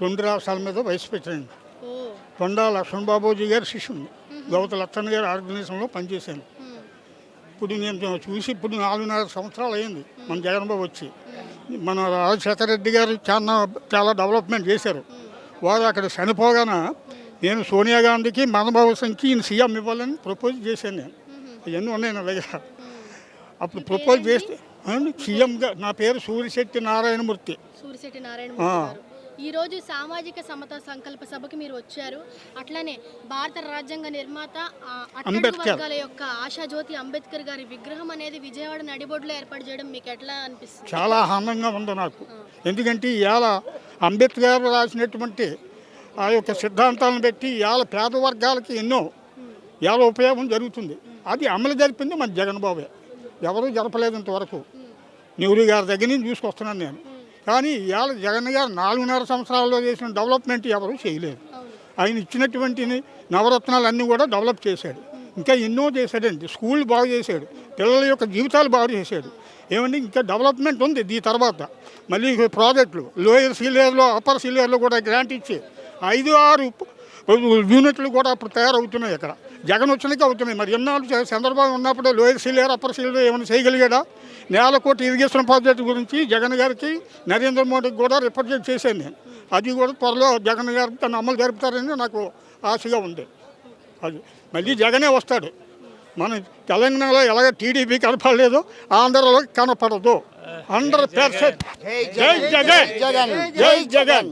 2 రాష్ట్రాల మీద vice president. ఓ కొండా లక్ష్మణ్ బాబూజీ గారి శిష్యుని, గౌత లచ్చన్న గారి ఆర్గనైజేషన్లో పనిచేశాను. ఇప్పుడు నేను చూసి ఇప్పుడు 4.5 సంవత్సరాలు అయింది మన జగన్ బాబు వచ్చి. మన రాజశేఖర రెడ్డి గారు చాలా డెవలప్మెంట్ చేశారు. వారు అక్కడ చనిపోగానే నేను సోనియా గాంధీకి మదనబాబు సింగ్కి ఈయన సీఎం ఇవ్వాలని ప్రపోజ్ చేశాను. నేను ఇవన్నీ ఉన్నాయి నా దగ్గర. అప్పుడు ప్రపోజ్ చేస్తే సీఎంగా నా పేరు సూరిశెట్టి నారాయణమూర్తి. సూరిశెట్టి నారాయణమూర్తి గారు ఈ రోజు సామాజిక సమతా సంకల్ప సభకి మీరు వచ్చారు. అట్లనే భారత రాజ్యాంగ నిర్మాత అట్టడుగు వర్గాల యొక్క ఆశాజ్యోతి అంబేద్కర్ గారి విగ్రహం అనేది విజయవాడ నడిబొడ్డులో ఏర్పాటు చేయడం మీకు ఎట్లా అనిపిస్తుంది? చాలా ఆనందంగా ఉంది నాకు. ఎందుకంటే ఇవాళ అంబేద్కర్ రాసినటువంటి ఆ యొక్క సిద్ధాంతాలను పెట్టి ఇవాళ పేద వర్గాలకి ఎన్నో ఇవాళ ఉపయోగం జరుగుతుంది. అది అమలు జరిపింది మన జగన్ బాబే. ఎవరూ జరపలేదు ఇంతవరకు. నెహ్రూ గారి దగ్గర నుంచి చూసుకొస్తున్నాను నేను. కానీ ఇవాళ జగన్ గారు 4.5 సంవత్సరాల్లో చేసిన డెవలప్మెంట్ ఎవరూ చేయలేదు. ఆయన ఇచ్చినటువంటి నవరత్నాలు అన్నీ కూడా డెవలప్ చేశాడు. ఇంకా ఎన్నో చేశాడండి. స్కూల్ బాగు చేశాడు, పిల్లల యొక్క జీవితాలు బాగు చేశాడు. ఏమండి ఇంకా డెవలప్మెంట్ ఉంది. దీని తర్వాత మళ్ళీ ప్రాజెక్టులు లోయర్ సీలేరులో అప్పర్ సీలేరులో కూడా గ్రాంట్ ఇచ్చి 5-6 యూనిట్లు కూడా అప్పుడు తయారవుతున్నాయి. ఇక్కడ జగన్ వచ్చినాక అవుతున్నాయి. మరి ఎన్నాళ్ళు చంద్రబాబు ఉన్నప్పుడే లోయర్ సీలేరు అప్పర్ సీలేరు ఏమైనా చేయగలిగాడా? 1,000 కోట్ల ఇరిగేషన్ ప్రాజెక్టు గురించి జగన్ గారికి నరేంద్ర మోడీకి కూడా రిప్రజెంట్ చేశాను నేను. అది కూడా త్వరలో జగన్ గారికి తను అమలు జరుపుతారని నాకు ఆశగా ఉంది. అది మళ్ళీ జగనే వస్తాడు. మన తెలంగాణలో ఎలాగ టీడీపీ కనపడలేదు, ఆంధ్రలో కనపడదు. 100%. జై జగన్, జై జగన్.